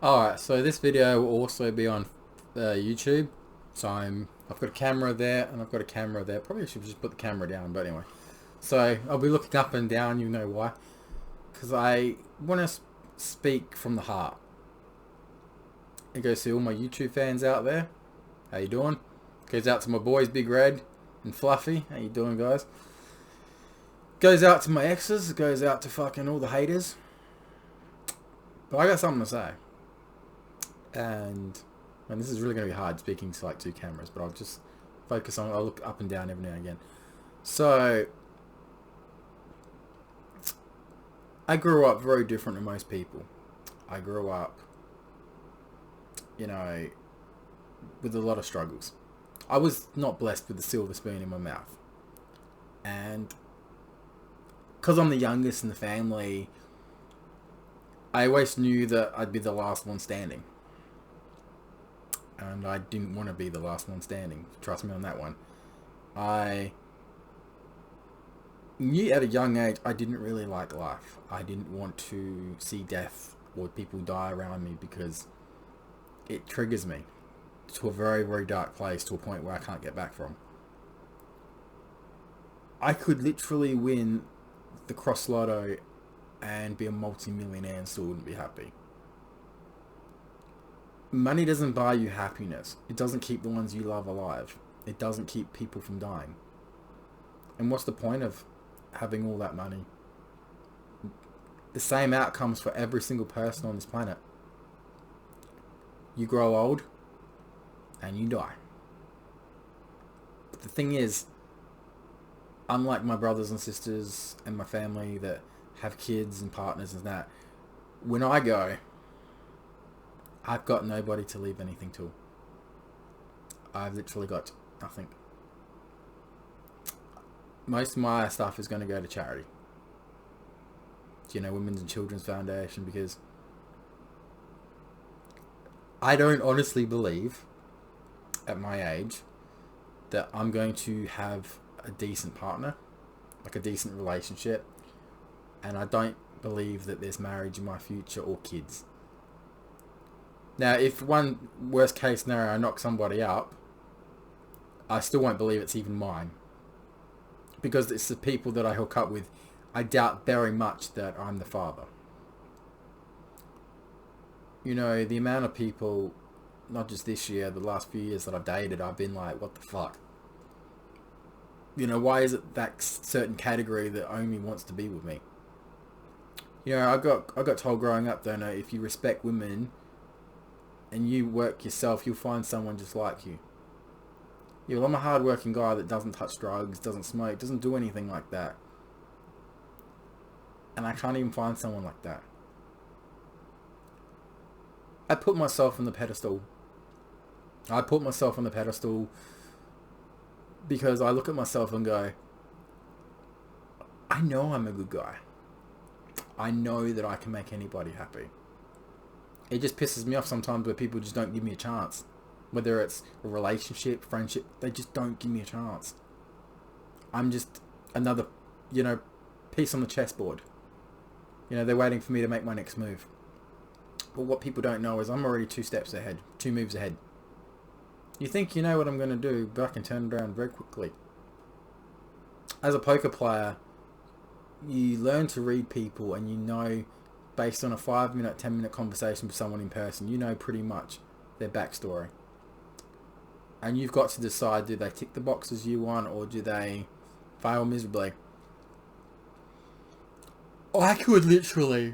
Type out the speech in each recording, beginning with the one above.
Alright, so this video will also be on YouTube. So I've got a camera there and I've got a camera there. Probably should just put the camera down, but anyway. So I'll be looking up and down, you know why. Because I want to speak from the heart. It goes to all my YouTube fans out there. How you doing? Goes out to my boys Big Red and Fluffy. How you doing, guys? Goes out to my exes. Goes out to fucking all the haters. But I got something to say. And this is really going to be hard speaking to like two cameras, but I'll just focus on, I'll look up and down every now and again. So I grew up very different than most people. I grew up, you know, with a lot of struggles. I was not blessed with a silver spoon in my mouth. And because I'm the youngest in the family, I always knew that I'd be the last one standing. And I didn't want to be the last one standing. Trust me on that one. I knew at a young age I didn't really like life. I didn't want to see death or people die around me because it triggers me to a very, very dark place, to a point where I can't get back from. I could literally win the Cross Lotto and be a multi-millionaire and still wouldn't be happy. Money doesn't buy you happiness. It doesn't keep the ones you love alive. It doesn't keep people from dying. And what's the point of having all that money? The same outcomes for every single person on this planet. You grow old and you die. But the thing is, unlike my brothers and sisters and my family that have kids and partners and that, when I go, I've got nobody to leave anything to. I've literally got nothing. Most of my stuff is going to go to charity. You know, Women's and Children's Foundation, because I don't honestly believe, at my age, that I'm going to have a decent partner, like a decent relationship, and I don't believe that there's marriage in my future or kids. Now, if one worst case scenario I knock somebody up, I still won't believe it's even mine. Because it's the people that I hook up with, I doubt very much that I'm the father. You know, the amount of people, not just this year, the last few years that I've dated, I've been like, what the fuck? You know, why is it that certain category that only wants to be with me? You know, I got told growing up, don't know, if you respect women and you work yourself, you'll find someone just like you. Yeah, well, I'm a hard-working guy that doesn't touch drugs, doesn't smoke, doesn't do anything like that. And I can't even find someone like that. I put myself on the pedestal. I put myself on the pedestal because I look at myself and go, I know I'm a good guy. I know that I can make anybody happy. It just pisses me off sometimes where people just don't give me a chance. Whether it's a relationship, friendship, they just don't give me a chance. I'm just another, you know, piece on the chessboard. You know, they're waiting for me to make my next move. But what people don't know is I'm already 2 steps ahead, 2 moves ahead. You think you know what I'm going to do, but I can turn it around very quickly. As a poker player, you learn to read people, and you know, based on a 5-minute, 10-minute conversation with someone in person, you know pretty much their backstory. And you've got to decide, do they tick the boxes you want, or do they fail miserably? I could literally,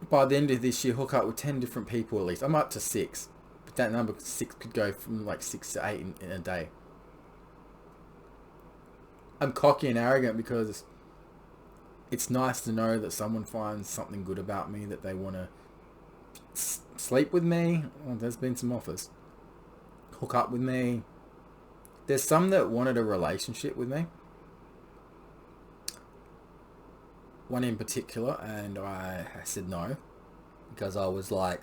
by the end of this year, hook up with 10 different people at least. I'm up to 6. But that number 6 could go from like 6 to 8 in a day. I'm cocky and arrogant because it's nice to know that someone finds something good about me, that they want to sleep with me. Well, there's been some offers. Hook up with me. There's some that wanted a relationship with me. One in particular, and I said no. Because I was like,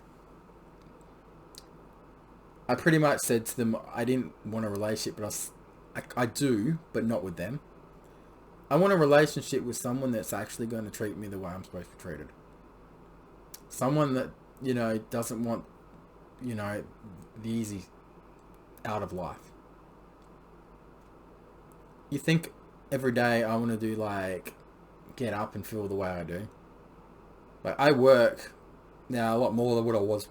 I pretty much said to them, I didn't want a relationship, but I do, but not with them. I want a relationship with someone that's actually going to treat me the way I'm supposed to be treated. Someone that doesn't want, the easy out of life. You think every day I want to do, like, get up and feel the way I do. Like, I work now a lot more than what I was.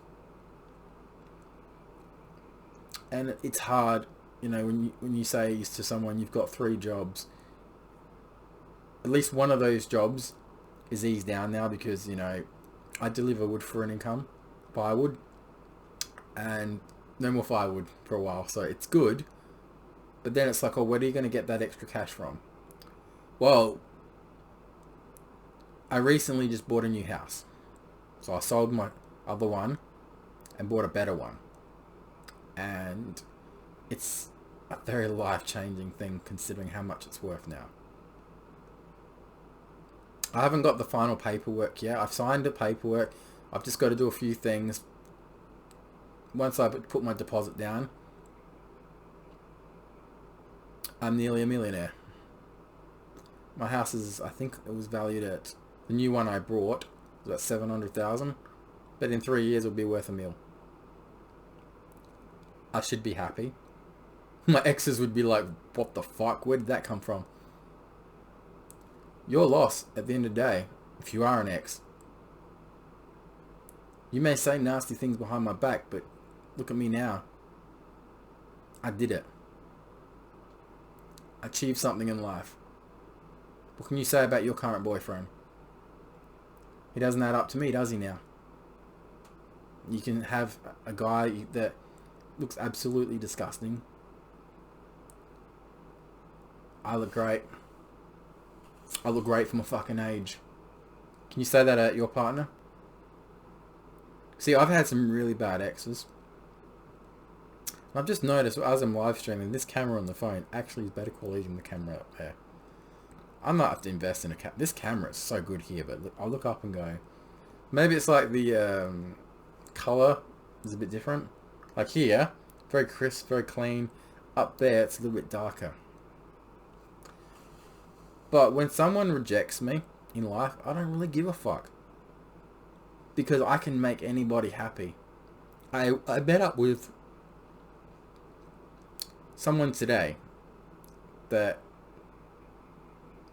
And it's hard, when you say to someone you've got 3 jobs. At least one of those jobs is eased down now because, I deliver wood for an income, firewood, and no more firewood for a while. So it's good. But then it's like, oh, where are you going to get that extra cash from? Well, I recently just bought a new house. So I sold my other one and bought a better one. And it's a very life-changing thing considering how much it's worth now. I haven't got the final paperwork yet. I've signed the paperwork. I've just got to do a few things. Once I put my deposit down, I'm nearly a millionaire. My house is, I think it was valued at, the new one I brought was at 700,000, but in 3 years it'll be worth $1 million. I should be happy. My exes would be like, what the fuck? Where did that come from? Your loss at the end of the day, if you are an ex. You may say nasty things behind my back, but look at me now. I did it. I achieved something in life. What can you say about your current boyfriend? He doesn't add up to me, does he now? You can have a guy that looks absolutely disgusting. I look great. I look great for my fucking age. Can you say that at your partner? See, I've had some really bad exes. I've just noticed as I'm live streaming, this camera on the phone actually is better quality than the camera up there. I might have to invest in a this camera is so good here, but I'll look up and go, maybe it's like the color is a bit different. Like here, very crisp, very clean. Up there, it's a little bit darker. But when someone rejects me in life, I don't really give a fuck. Because I can make anybody happy. I met up with someone today that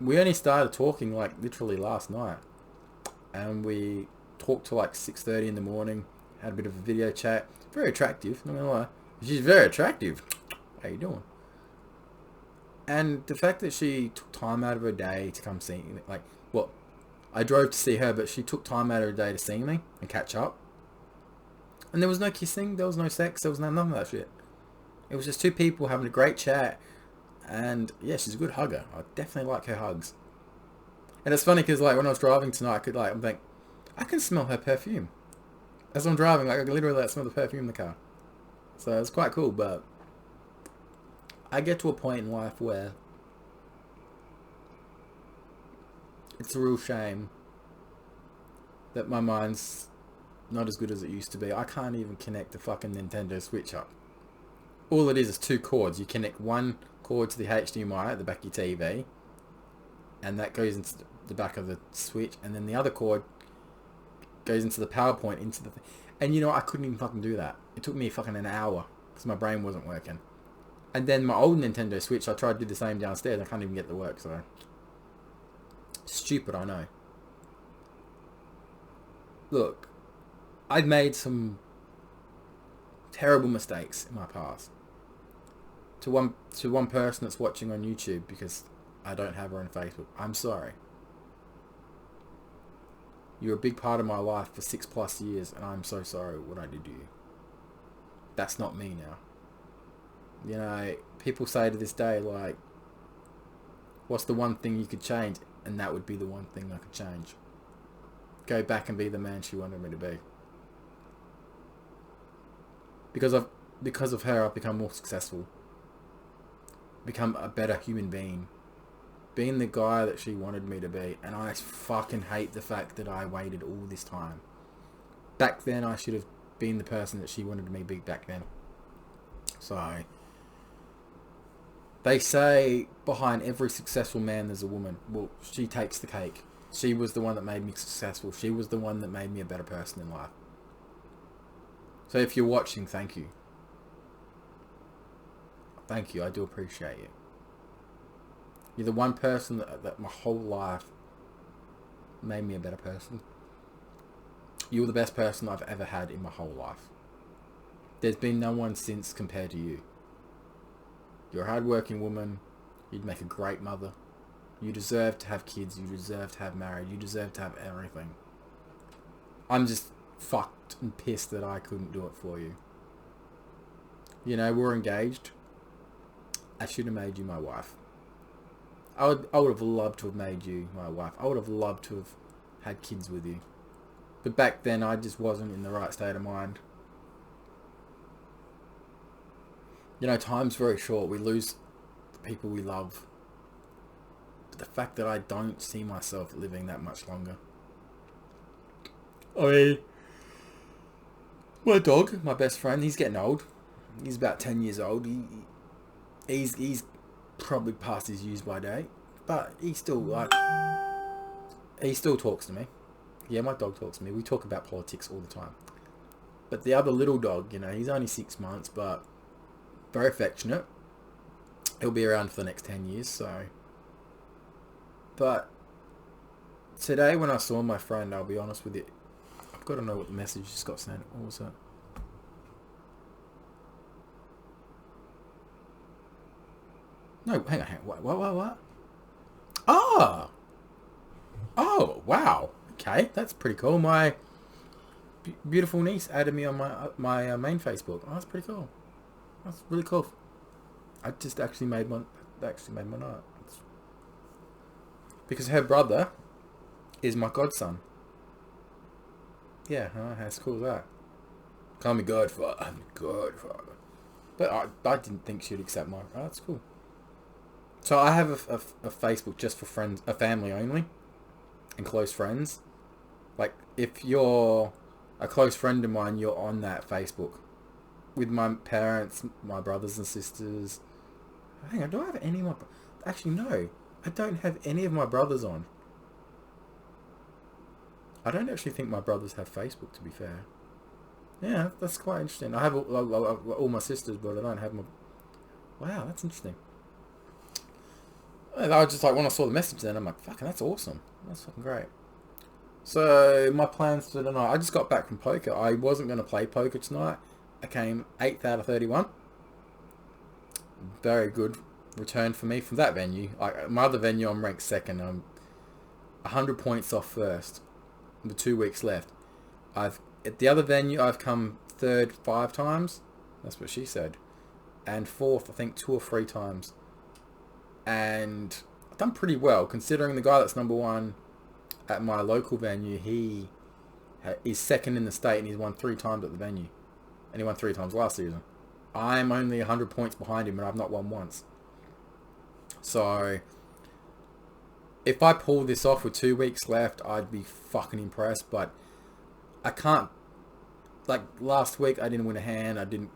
we only started talking like literally last night. And we talked till like 6:30 in the morning. Had a bit of a video chat. Very attractive, not gonna lie. She's very attractive. How you doing? And the fact that she took time out of her day to come see me, like, well, I drove to see her, but she took time out of her day to see me and catch up. And there was no kissing, there was no sex, there was none of that shit. It was just two people having a great chat. And yeah, she's a good hugger. I definitely like her hugs. And it's funny because like when I was driving tonight, I'm like, I can smell her perfume. As I'm driving, like I can literally like, smell the perfume in the car. So it's quite cool, but I get to a point in life where it's a real shame that my mind's not as good as it used to be. I can't even connect the fucking Nintendo Switch up. All it is 2 cords. You connect one cord to the HDMI at the back of your TV, and that goes into the back of the Switch, and then the other cord goes into the PowerPoint into the thing. And you know, I couldn't even fucking do that. It took me fucking an hour because my brain wasn't working. And then my old Nintendo Switch, I tried to do the same downstairs. I can't even get it to work, so stupid, I know. Look, I've made some terrible mistakes in my past. To one person that's watching on YouTube, because I don't have her on Facebook, I'm sorry. You're a big part of my life for 6+ years, and I'm so sorry what I did to you. That's not me now. You know, people say to this day, like, what's the one thing you could change? And that would be the one thing I could change. Go back and be the man she wanted me to be. Because of her, I've become more successful. Become a better human being. Being the guy that she wanted me to be. And I fucking hate the fact that I waited all this time. Back then, I should have been the person that she wanted me to be back then. So, they say behind every successful man there's a woman. Well, she takes the cake. She was the one that made me successful. She was the one that made me a better person in life. So if you're watching, thank you. Thank you. I do appreciate you. You're the one person that my whole life made me a better person. You were the best person I've ever had in my whole life. There's been no one since compared to you. You're a hard-working woman. You'd make a great mother. You deserve to have kids. You deserve to have married. You deserve to have everything. I'm just fucked and pissed that I couldn't do it for you. You know, we're engaged. I should have made you my wife. I would have loved to have made you my wife. I would have loved to have had kids with you. But back then, I just wasn't in the right state of mind. You know, time's very short. We lose the people we love. But the fact that I don't see myself living that much longer. I mean, my dog, my best friend, he's getting old. He's about 10 years old. He's probably past his use by date. But he still talks to me. Yeah, my dog talks to me. We talk about politics all the time. But the other little dog, you know, he's only 6 months, but very affectionate. He'll be around for the next 10 years, so. But today when I saw my friend, I'll be honest with you, I've got to know what the message just got sent. What was that? No, hang on. What? Oh, wow. Okay, that's pretty cool. My beautiful niece added me on my main Facebook. Oh, that's pretty cool. That's really cool. I just actually made my night. Because her brother is my godson. Yeah, how cool is that? Call me Godfather. I'm Godfather. But I didn't think she'd accept my... Oh, that's cool. So I have a Facebook just for friends, a family only, and close friends. Like, if you're a close friend of mine, you're on that Facebook. With my parents, my brothers and sisters. Hang on, do I have any of my... Actually, no. I don't have any of my brothers on. I don't actually think my brothers have Facebook, to be fair. Yeah, that's quite interesting. I have all my sisters, but I don't have my... Wow, that's interesting. I was just like, when I saw the message then, I'm like, fucking, that's awesome. That's fucking great. So, my plans for tonight, I just got back from poker. I wasn't going to play poker tonight. I came 8th out of 31. Very good return for me from that venue. Like, my other venue, I'm ranked second. I'm 100 points off first. With 2 weeks left. At the other venue, I've come third 5 times. That's what she said. And fourth, I think 2 or 3 times. And I've done pretty well, considering the guy that's number 1 at my local venue, he is second in the state and he's won 3 times at the venue. And he won 3 times last season. I'm only 100 points behind him and I've not won once. So, if I pull this off with 2 weeks left, I'd be fucking impressed. But I can't... Like, last week I didn't win a hand, I didn't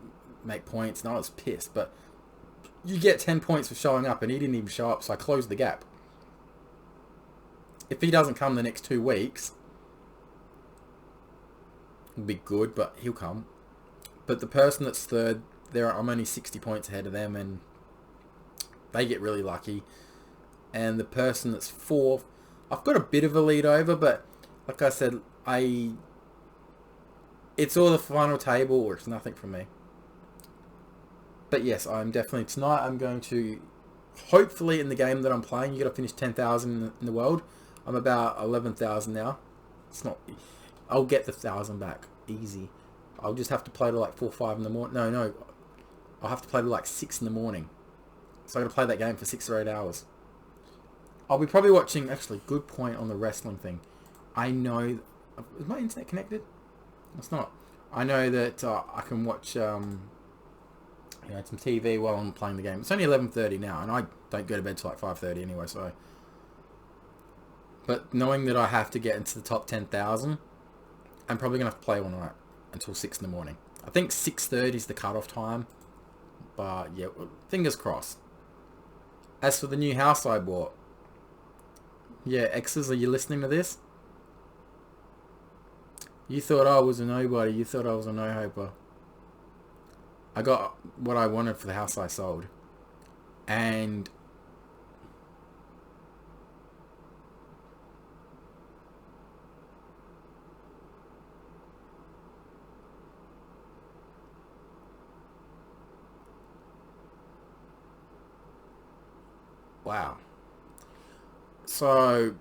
make points, and I was pissed. But you get 10 points for showing up, and he didn't even show up, so I closed the gap. If he doesn't come the next 2 weeks, it'll be good, but he'll come. But the person that's third, I'm only 60 points ahead of them, and they get really lucky. And the person that's fourth, I've got a bit of a lead over, but like I said, it's all the final table, or it's nothing from me. But yes, tonight I'm going to, hopefully in the game that I'm playing, you got to finish 10,000 in the world. I'm about 11,000 now. It's not, I'll get the 1,000 back, easy. I'll just have to play to like 4 or 5 in the morning. No, I'll have to play to like 6 in the morning. So I'm going to play that game for 6 or 8 hours. I'll be probably watching, actually, good point on the wrestling thing. I know, is my internet connected? It's not. I know that I can watch some TV while I'm playing the game. It's only 11:30 now, and I don't go to bed till like 5:30 anyway, so. But knowing that I have to get into the top 10,000, I'm probably going to have to play all night until 6 in the morning. I think 6:30 is the cutoff time, but yeah, fingers crossed. As for the new house I bought, yeah, exes, are you listening to this? You thought I was a nobody. You thought I was a no-hoper. I got what I wanted for the house I sold. And wow. So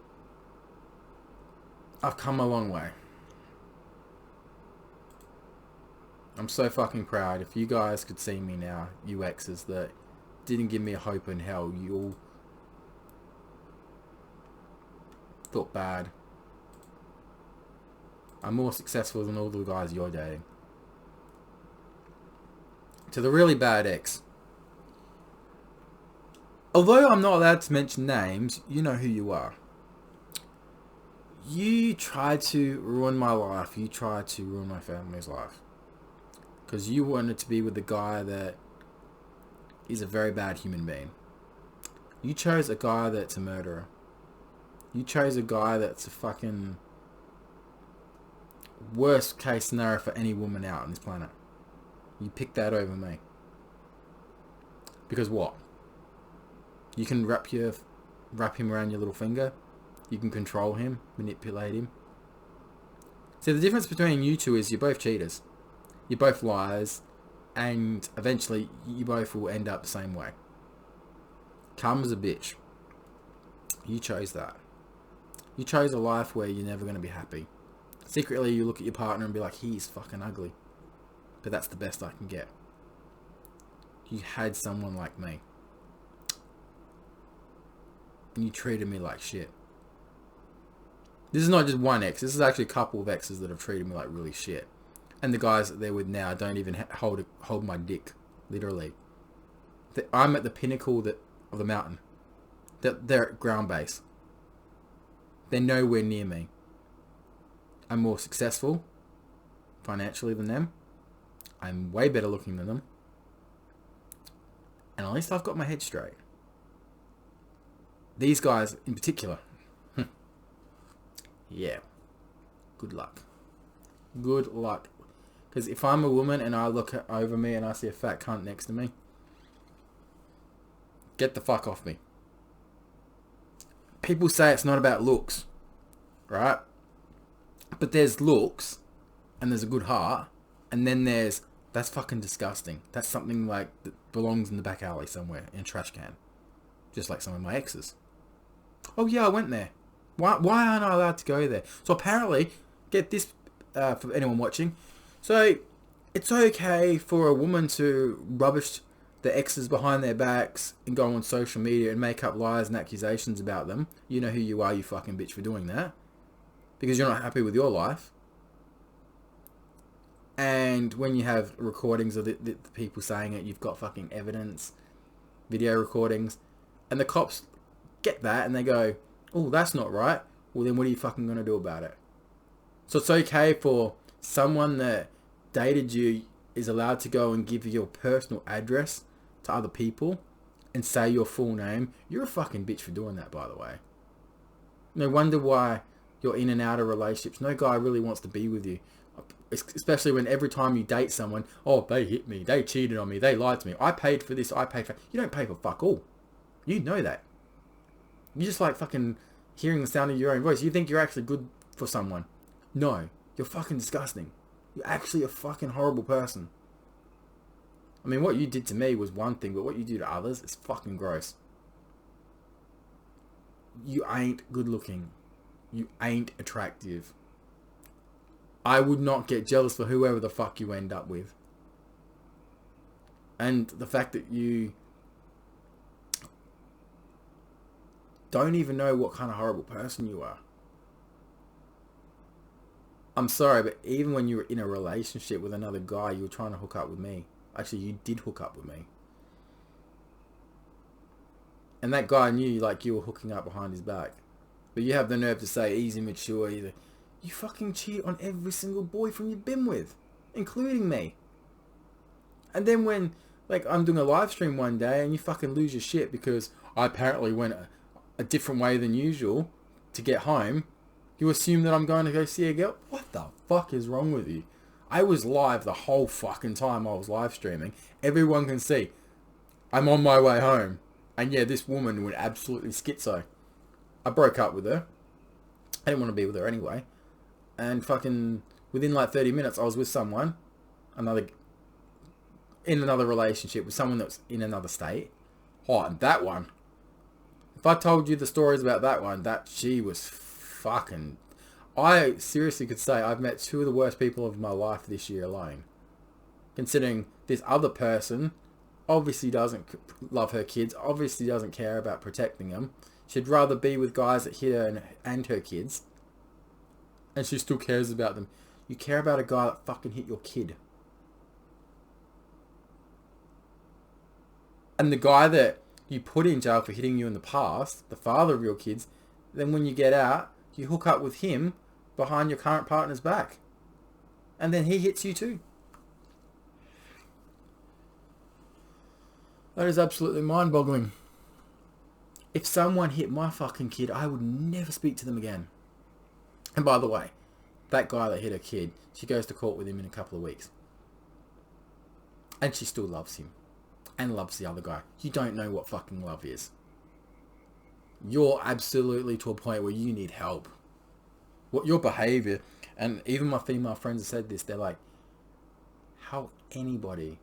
I've come a long way. I'm so fucking proud. If you guys could see me now, you exes that didn't give me a hope in hell, you all thought bad. I'm more successful than all the guys you're dating. To the really bad ex. Although I'm not allowed to mention names, you know who you are. You tried to ruin my life. You tried to ruin my family's life. Because you wanted to be with the guy that is a very bad human being. You chose a guy that's a murderer. You chose a guy that's a fucking worst case scenario for any woman out on this planet. You picked that over me. Because what? You can wrap him around your little finger. You can control him, manipulate him. See, the difference between you two is you're both cheaters. You're both liars. And eventually, you both will end up the same way. Karma's a bitch. You chose that. You chose a life where you're never going to be happy. Secretly, you look at your partner and be like, he's fucking ugly. But that's the best I can get. You had someone like me. And you treated me like shit. This is not just one ex. This is actually a couple of exes that have treated me like really shit. And the guys that they're with now don't even hold my dick. Literally. I'm at the pinnacle of the mountain. They're at ground base. They're nowhere near me. I'm more successful financially than them. I'm way better looking than them. And at least I've got my head straight. These guys in particular. Yeah. Good luck. Good luck. Because if I'm a woman and I look over me and I see a fat cunt next to me, get the fuck off me. People say it's not about looks, right? But there's looks, and there's a good heart, and then there's, that's fucking disgusting. That's something like that belongs in the back alley somewhere, in a trash can. Just like some of my exes. Oh yeah, I went there. Why aren't I allowed to go there? So apparently, get this for anyone watching. So, it's okay for a woman to rubbish the exes behind their backs and go on social media and make up lies and accusations about them. You know who you are, you fucking bitch, for doing that. Because you're not happy with your life. And when you have recordings of the people saying it, you've got fucking evidence, video recordings, and the cops get that and they go, oh, that's not right. Well, then what are you fucking going to do about it? So it's okay for someone that dated you is allowed to go and give your personal address to other people and say your full name. You're a fucking bitch for doing that, by the way. No wonder why you're in and out of relationships. No guy really wants to be with you. Especially when every time you date someone, oh, they hit me, they cheated on me, they lied to me, I paid for this, I paid for... You don't pay for fuck all. You know that. You just like fucking hearing the sound of your own voice. You think you're actually good for someone. No. You're fucking disgusting. You're actually a fucking horrible person. I mean, what you did to me was one thing, but what you do to others is fucking gross. You ain't good looking. You ain't attractive. I would not get jealous for whoever the fuck you end up with. And the fact that you don't even know what kind of horrible person you are. I'm sorry, but even when you were in a relationship with another guy, you were trying to hook up with me. Actually, you did hook up with me. And that guy knew like you were hooking up behind his back. But you have the nerve to say he's immature. You fucking cheat on every single boyfriend you've been with. Including me. And then when like I'm doing a live stream one day and you fucking lose your shit because I apparently went a different way than usual to get home. You assume that I'm going to go see a girl? What the fuck is wrong with you? I was live the whole fucking time I was live streaming. Everyone can see. I'm on my way home. And yeah, this woman went absolutely schizo. I broke up with her. I didn't want to be with her anyway. And fucking within like 30 minutes, I was with someone. In another relationship with someone that was in another state. Oh, and that one. If I told you the stories about that one, she was fucking... I seriously could say I've met two of the worst people of my life this year alone. Considering this other person obviously doesn't love her kids, obviously doesn't care about protecting them. She'd rather be with guys that hit her and her kids. And she still cares about them. You care about a guy that fucking hit your kid. And the guy that you put in jail for hitting you in the past, the father of your kids, then when you get out, you hook up with him behind your current partner's back. And then he hits you too. That is absolutely mind-boggling. If someone hit my fucking kid, I would never speak to them again. And by the way, that guy that hit her kid, she goes to court with him in a couple of weeks. And she still loves him. And loves the other guy. You don't know what fucking love is. You're absolutely to a point where you need help. What your behaviour, and even my female friends have said this, they're like, how anybody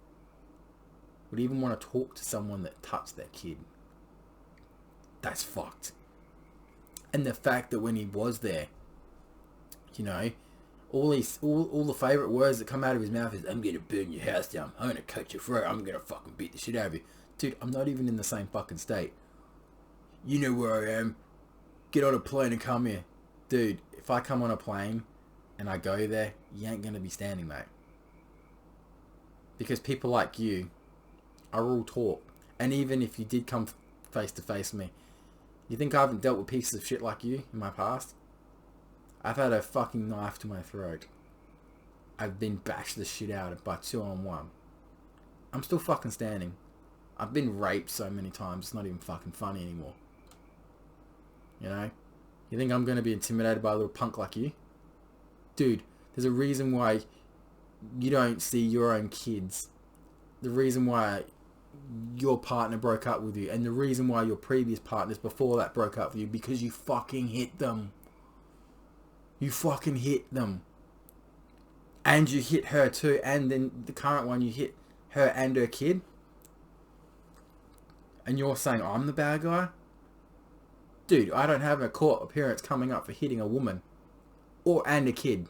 would even want to talk to someone that touched their kid. That's fucked. And the fact that when he was there, you know, all the favourite words that come out of his mouth is, I'm going to burn your house down, I'm going to cut your throat, I'm going to fucking beat the shit out of you. Dude, I'm not even in the same fucking state. You know where I am. Get on a plane and come here. Dude, if I come on a plane and I go there, you ain't going to be standing, mate. Because people like you are all talk. And even if you did come face to face with me, you think I haven't dealt with pieces of shit like you in my past? I've had a fucking knife to my throat. I've been bashed the shit out of by 2-on-1. I'm still fucking standing. I've been raped so many times, it's not even fucking funny anymore. You know? You think I'm going to be intimidated by a little punk like you? Dude, there's a reason why you don't see your own kids. The reason why your partner broke up with you. And the reason why your previous partners before that broke up with you. Because you fucking hit them. You fucking hit them. And you hit her too. And then the current one, you hit her and her kid. And you're saying I'm the bad guy? Dude, I don't have a court appearance coming up for hitting a woman. And a kid.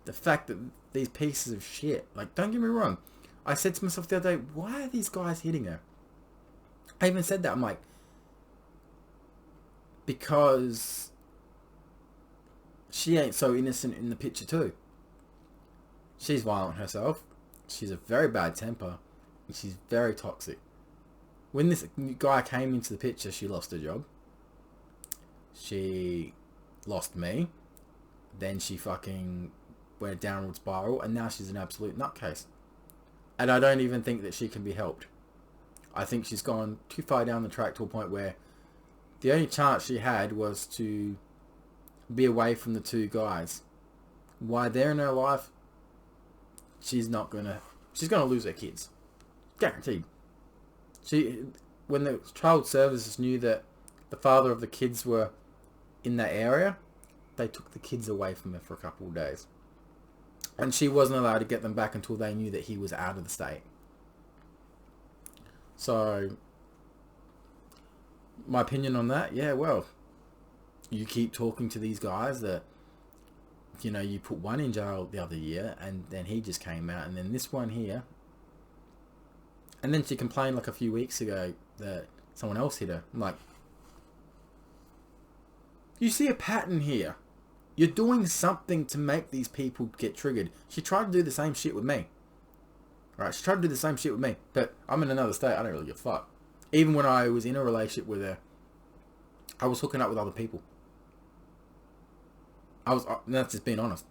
The fact that these pieces of shit, like, don't get me wrong. I said to myself the other day, why are these guys hitting her? I even said that. I'm like, because she ain't so innocent in the picture too. She's violent herself. She's a very bad temper. And she's very toxic. When this guy came into the picture, she lost her job. She lost me. Then she fucking went a downward spiral. And now she's an absolute nutcase. And I don't even think that she can be helped. I think she's gone too far down the track to a point where the only chance she had was to be away from the two guys. Why they're in her life, she's gonna lose her kids. Guaranteed. When the child services knew that the father of the kids were in that area, they took the kids away from her for a couple of days. And she wasn't allowed to get them back until they knew that he was out of the state. So, my opinion on that, yeah, well, you keep talking to these guys that, you know, you put one in jail the other year, and then he just came out, and then this one here. And then she complained like a few weeks ago that someone else hit her. I'm like, you see a pattern here. You're doing something to make these people get triggered. She tried to do the same shit with me. Right? She tried to do the same shit with me. But I'm in another state. I don't really give a fuck. Even when I was in a relationship with her, I was hooking up with other people. That's just being honest.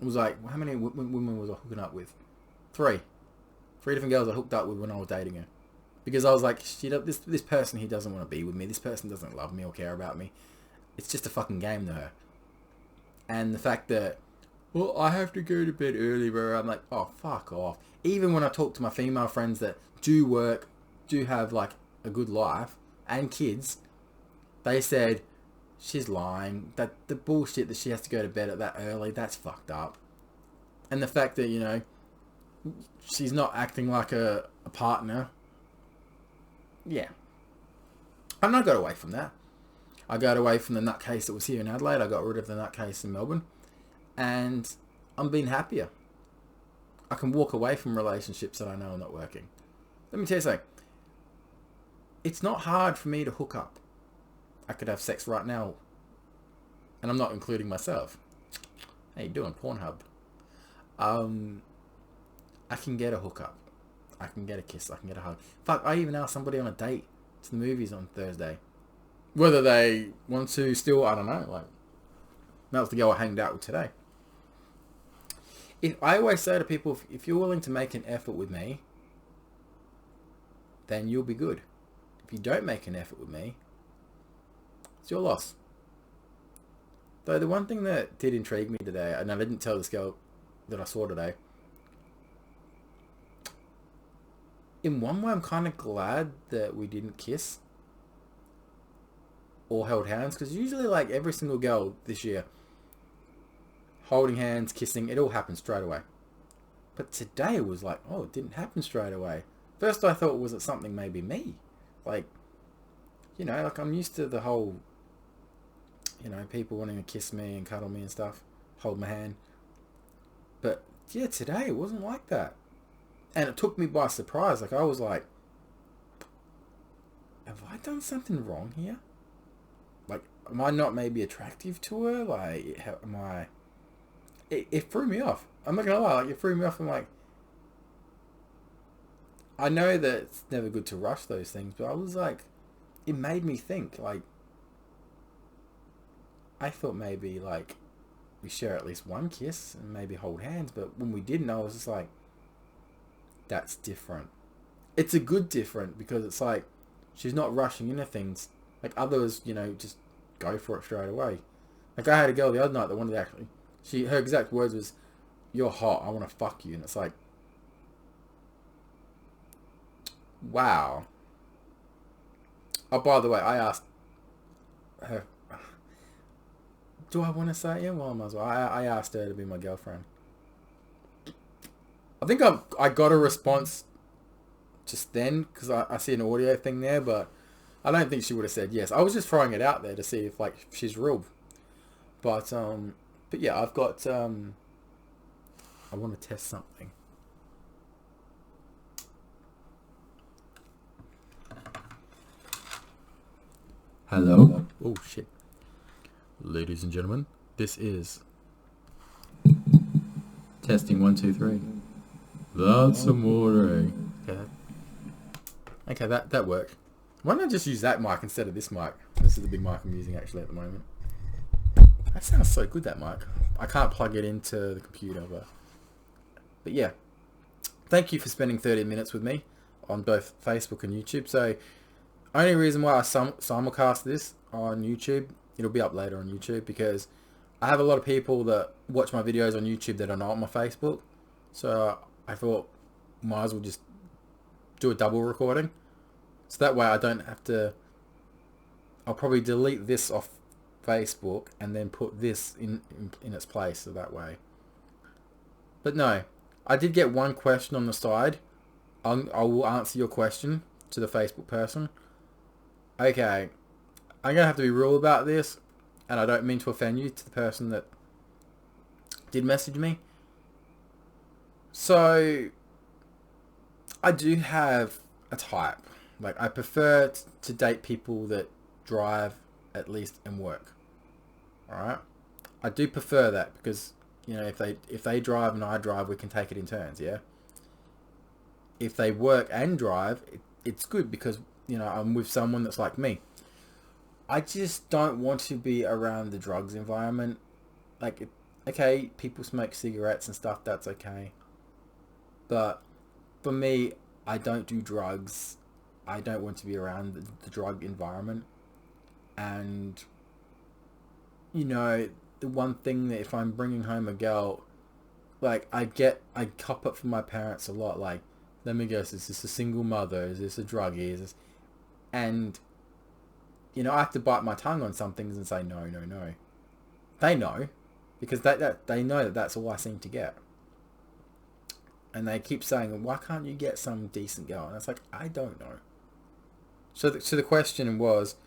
It was like, how many women was I hooking up with? 3 different girls I hooked up with when I was dating her. Because I was like, this person, he doesn't want to be with me. This person doesn't love me or care about me. It's just a fucking game to her. And the fact that, well, I have to go to bed early, bro. I'm like, oh, fuck off. Even when I talk to my female friends that do work, do have like a good life and kids, they said she's lying. That the bullshit that she has to go to bed at that early, that's fucked up. And the fact that, you know, she's not acting like a partner. Yeah. And I got away from that. I got away from the nutcase that was here in Adelaide. I got rid of the nutcase in Melbourne. And I'm being happier. I can walk away from relationships that I know are not working. Let me tell you something. It's not hard for me to hook up. I could have sex right now. And I'm not including myself. How you doing, Pornhub? I can get a hookup. I can get a kiss. I can get a hug. Fuck, I even asked somebody on a date to the movies on Thursday. Whether they want to still, I don't know. Like, that was the girl I hanged out with today. I always say to people, if you're willing to make an effort with me, then you'll be good. If you don't make an effort with me, it's your loss. Though the one thing that did intrigue me today, and I didn't tell this girl that I saw today, in one way I'm kind of glad that we didn't kiss or held hands, because usually like every single girl this year, holding hands, kissing, it all happened straight away. But today it was like, oh, it didn't happen straight away. First I thought, was it something maybe me? Like, you know, like I'm used to the whole, you know, people wanting to kiss me and cuddle me and stuff, hold my hand. But yeah, today it wasn't like that. And it took me by surprise. Like I was like, have I done something wrong here? Like, am I not maybe attractive to her? Like, am I... It threw me off. I'm not gonna lie, like, it threw me off. I'm like, I know that it's never good to rush those things, but I was like, it made me think, like, I thought maybe, like, we share at least one kiss and maybe hold hands, but when we didn't, I was just like, that's different. It's a good different, because it's like, she's not rushing into things. Like others, you know, just go for it straight away. Like I had a girl the other night that wanted to actually, her exact words was, "You're hot, I want to fuck you." And it's like, wow. Oh, by the way, I asked her, do I want to say it? Yeah, well, I might as well. I asked her to be my girlfriend. I think I got a response just then, because I see an audio thing there, but I don't think she would have said yes. I was just throwing it out there to see if like she's real. But yeah, I've got I want to test something. Hello. Oh shit. Ladies and gentlemen, this is testing 1 2 3. That's amore. Okay, that worked. Why don't I just use that mic instead of this mic? This is the big mic I'm using actually at the moment. That sounds so good, that mic. I can't plug it into the computer, but yeah. Thank you for spending 30 minutes with me on both Facebook and YouTube. So, only reason why I simulcast this on YouTube, it'll be up later on YouTube, because I have a lot of people that watch my videos on YouTube that are not on my Facebook. So I thought, might as well just do a double recording. So that way I don't have to... I'll probably delete this off Facebook and then put this in its place, so that way. But no, I did get one question on the side. I will answer your question to the Facebook person. Okay, I'm going to have to be real about this, and I don't mean to offend you, to the person that did message me. So, I do have a type. Like, I prefer to date people that drive at least and work. Alright? I do prefer that, because, you know, if they drive and I drive, we can take it in turns, yeah? If they work and drive, it's good, because, you know, I'm with someone that's like me. I just don't want to be around the drugs environment. Like, okay, people smoke cigarettes and stuff, that's okay. But for me, I don't do drugs. I don't want to be around the drug environment. And you know, the one thing that if I'm bringing home a girl, like, I cop it from my parents a lot. Like, let me guess, is this a single mother? Is this a druggie? Is this... And, you know, I have to bite my tongue on some things and say, no, no, no. They know. Because they know that that's all I seem to get. And they keep saying, why can't you get some decent girl? And it's like, I don't know. So the question was,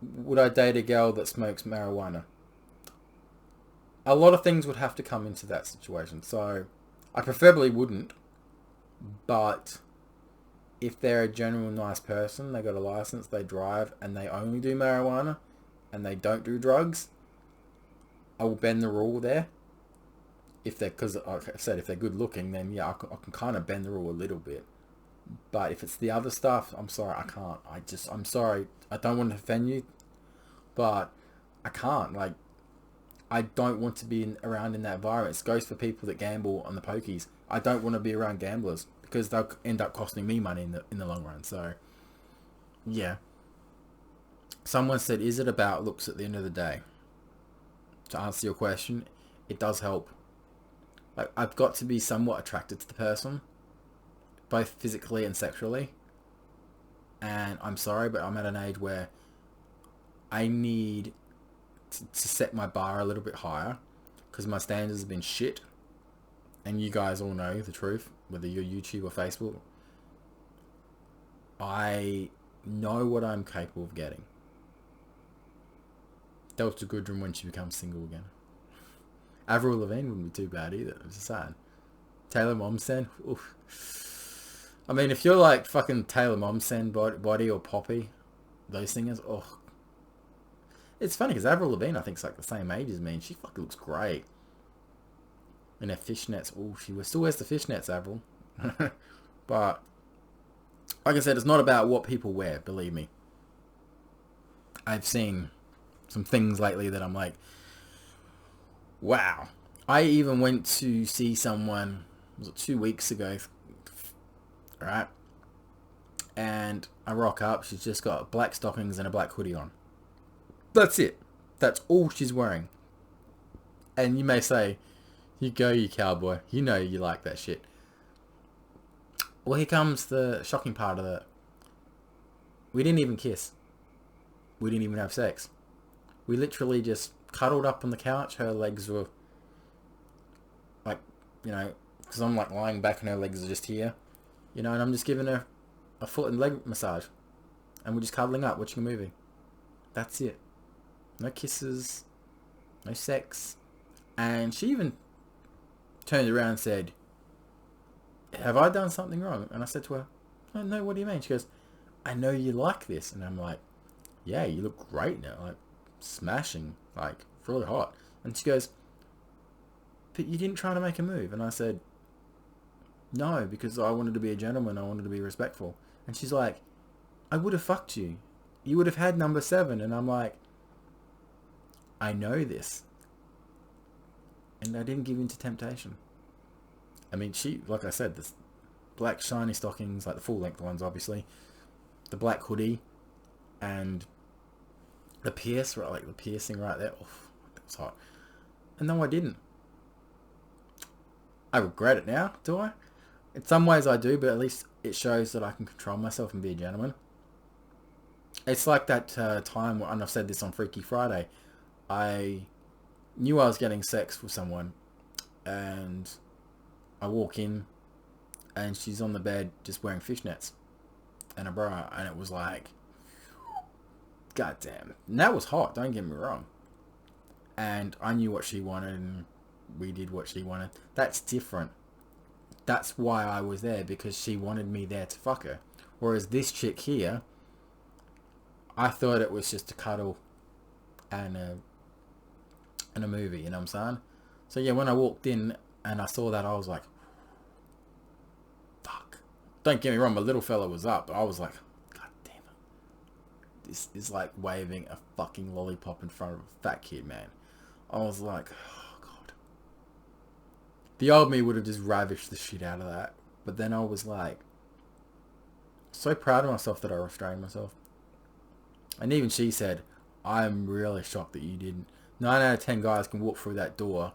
would I date a girl that smokes marijuana? A lot of things would have to come into that situation. So I preferably wouldn't. But if they're a general nice person, they got a license, they drive, and they only do marijuana, and they don't do drugs, I will bend the rule there. If they're, because like I said, if they're good looking, then yeah, I can kind of bend the rule a little bit. But if it's the other stuff, I'm sorry, I can't. I'm sorry. I don't want to offend you, but I can't. Like, I don't want to be around in that environment. It goes for people that gamble on the pokies. I don't want to be around gamblers because they'll end up costing me money in the long run. So, yeah. Someone said, is it about looks at the end of the day? To answer your question, it does help. Like, I've got to be somewhat attracted to the person, both physically and sexually. And I'm sorry, but I'm at an age where I need to set my bar a little bit higher because my standards have been shit. And you guys all know the truth, whether you're YouTube or Facebook. I know what I'm capable of getting. Delta Goodrum when she becomes single again. Avril Lavigne wouldn't be too bad either. It's just sad. Taylor Momsen. Oof. I mean, if you're like fucking Taylor Momsen body or Poppy, those singers, oh. It's funny because Avril Lavigne, I think, is like the same age as me, and she fucking looks great. And her fishnets. Oh, still wears the fishnets, Avril. But, like I said, it's not about what people wear, believe me. I've seen some things lately that I'm like, wow. I even went to see someone, was it 2 weeks ago, right? And I rock up, she's just got black stockings and a black hoodie on. That's it. That's all she's wearing. And you may say, you go, you cowboy. You know you like that shit. Well, here comes the shocking part of it. We didn't even kiss. We didn't even have sex. We literally just cuddled up on the couch. Her legs were like, you know, because I'm like lying back and her legs are just here. You know, and I'm just giving her a foot and leg massage. And we're just cuddling up, watching a movie. That's it. No kisses. No sex. And she even turned around and said, have I done something wrong? And I said to her, oh, no, what do you mean? She goes, I know you like this. And I'm like, yeah, you look great now. Like, smashing. Like, really hot. And she goes, but you didn't try to make a move. And I said, no, because I wanted to be a gentleman. I wanted to be respectful. And she's like, I would have fucked you. You would have had number 7. And I'm like, I know this. And I didn't give in to temptation. I mean, she, like I said, this black shiny stockings, like the full length ones, obviously. The black hoodie. And the like the piercing right there. Oh, that was hot. And no, I didn't. I regret it now, do I? In some ways I do, but at least it shows that I can control myself and be a gentleman. It's like that time, and I've said this on Freaky Friday, I knew I was getting sex with someone, and I walk in, and she's on the bed just wearing fishnets and a bra, and it was like, goddamn. And that was hot, don't get me wrong. And I knew what she wanted, and we did what she wanted. That's different. That's why I was there, because she wanted me there to fuck her. Whereas this chick here, I thought it was just a cuddle and a movie, you know what I'm saying? So yeah, when I walked in and I saw that, I was like, fuck. Don't get me wrong, my little fella was up, but I was like, god damn it. This is like waving a fucking lollipop in front of a fat kid, man. I was like, oh god. The old me would have just ravished the shit out of that. But then I was like, so proud of myself that I restrained myself. And even she said, I'm really shocked that you didn't. 9 out of 10 guys can walk through that door,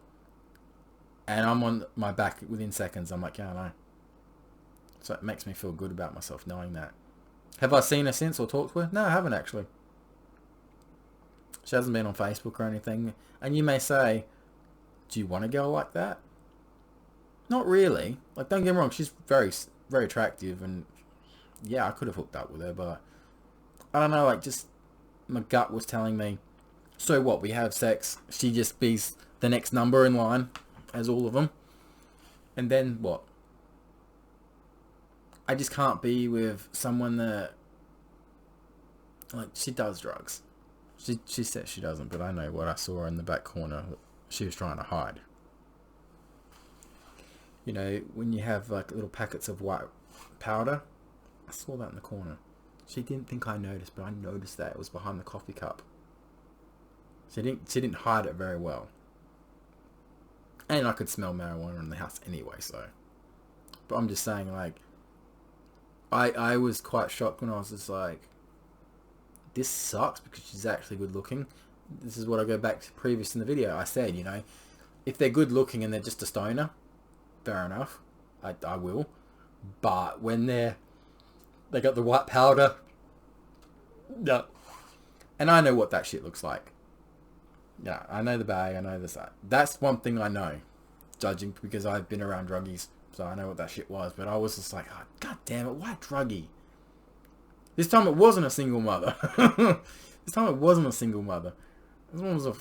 and I'm on my back within seconds. I'm like, yeah, I know. So it makes me feel good about myself knowing that. Have I seen her since or talked to her? No, I haven't actually. She hasn't been on Facebook or anything. And you may say, do you want a girl like that? Not really. Like, don't get me wrong, she's very, very attractive, and yeah, I could have hooked up with her, but I don't know, like, just my gut was telling me, so what, we have sex, she just be the next number in line as all of them, and then what? I just can't be with someone that, like, she does drugs. She says she doesn't, but I know what I saw in the back corner she was trying to hide. You know, when you have like little packets of white powder, I saw that in the corner. She didn't think I noticed, but I noticed that it was behind the coffee cup. She didn't hide it very well. And I could smell marijuana in the house anyway, so. But I'm just saying, like, I was quite shocked when I was just like, this sucks because she's actually good looking. This is what I go back to previous in the video. I said, you know, if they're good looking and they're just a stoner, fair enough. I will. But when they got the white powder, no. And I know what that shit looks like. Yeah, I know the bag. I know this. That's one thing I know, judging because I've been around druggies, so I know what that shit was. But I was just like, oh, god damn it, why druggie? This time it wasn't a single mother. This time it wasn't a single mother. This one was a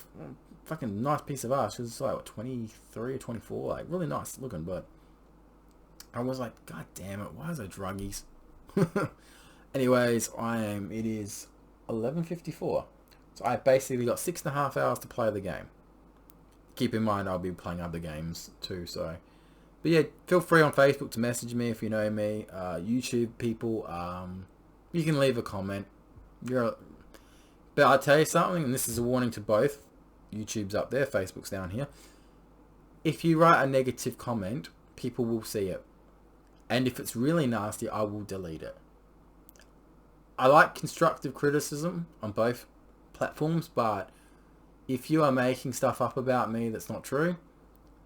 fucking nice piece of ass. She was like, what, 23 or 24? Like, really nice looking, but I was like, god damn it, why is there druggies? Anyways, it is 11:54. So I basically got 6.5 hours to play the game. Keep in mind, I'll be playing other games too, so. But yeah, feel free on Facebook to message me if you know me. YouTube people, you can leave a comment. But I'll tell you something, and this is a warning to both. YouTube's up there, Facebook's down here. If you write a negative comment, people will see it. And if it's really nasty, I will delete it. I like constructive criticism on both platforms, but if you are making stuff up about me that's not true,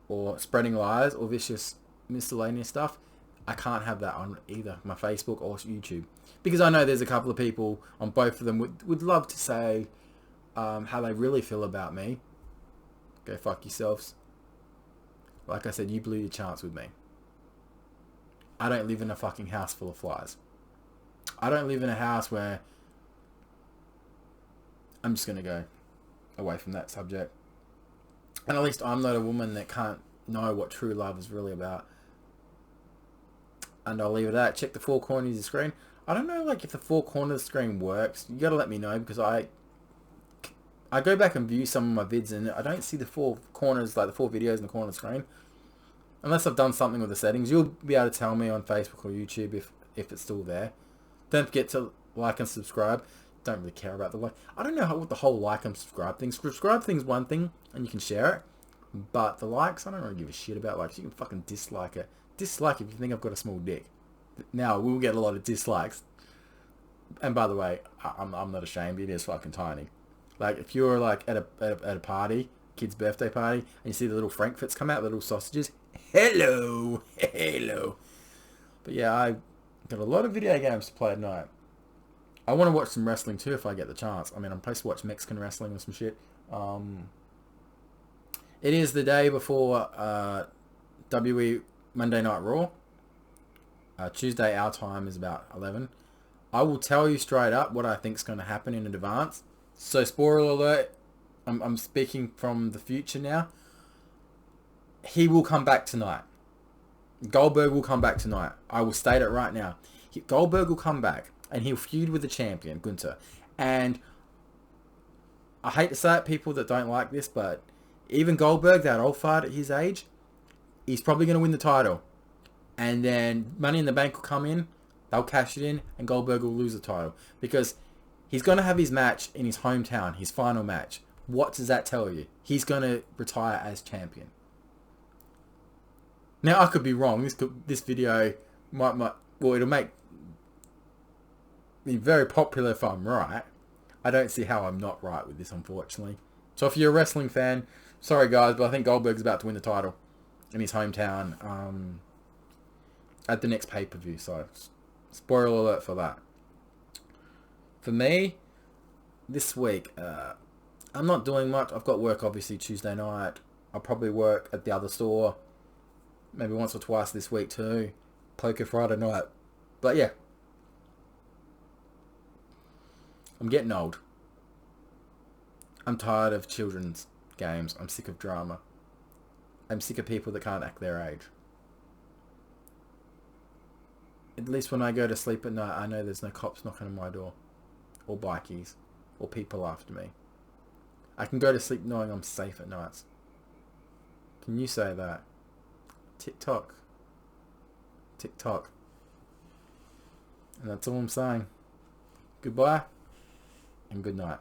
or spreading lies, or vicious miscellaneous stuff, I can't have that on either my Facebook or YouTube. Because I know there's a couple of people on both of them would love to say how they really feel about me. Go fuck yourselves. Like I said, you blew your chance with me. I don't live in a fucking house full of flies. I don't live in a house where... I'm just going to go away from that subject. And at least I'm not a woman that can't know what true love is really about. And I'll leave it at that. Check the four corners of the screen. I don't know, like, if the four corners of the screen works. You got to let me know, because I go back and view some of my vids and I don't see the four corners, like the four videos in the corner of the screen. Unless I've done something with the settings. You'll be able to tell me on Facebook or YouTube if it's still there. Don't forget to like and subscribe. Don't really care about the like. I don't know what the whole like and subscribe thing. Subscribe thing's one thing and you can share it. But the likes, I don't really give a shit about likes. You can fucking dislike it. Dislike if you think I've got a small dick. Now, we'll get a lot of dislikes. And by the way, I'm not ashamed. It is fucking tiny. Like, if you're like at a party, kid's birthday party, and you see the little Frankfurts come out, the little sausages, hello. But yeah, I got a lot of video games to play at night. I want to watch some wrestling too if I get the chance. I mean, I'm supposed to watch Mexican wrestling or some shit. It is the day before WWE Monday Night Raw. Tuesday, our time, is about 11. I will tell you straight up what I think is going to happen in advance. So, spoiler alert, I'm speaking from the future now. He will come back tonight. Goldberg will come back tonight. I will state it right now. Goldberg will come back, and he'll feud with the champion, Gunther. And I hate to say it, people that don't like this, but even Goldberg, that old fart at his age, he's probably going to win the title. And then Money in the Bank will come in, they'll cash it in, and Goldberg will lose the title. Because he's going to have his match in his hometown, his final match. What does that tell you? He's going to retire as champion. Now, I could be wrong. This video might it'll make me very popular if I'm right. I don't see how I'm not right with this, unfortunately. So if you're a wrestling fan, sorry guys, but I think Goldberg's about to win the title in his hometown at the next pay-per-view. So spoiler alert for that. For me, this week, I'm not doing much. I've got work obviously Tuesday night. I'll probably work at the other store maybe once or twice this week too. Poker Friday night. But yeah, I'm getting old. I'm tired of children's games. I'm sick of drama. I'm sick of people that can't act their age. At least when I go to sleep at night, I know there's no cops knocking on my door. Or bikies. Or people after me. I can go to sleep knowing I'm safe at nights. Can you say that? Tick-tock. Tick-tock. And that's all I'm saying. Goodbye and good night.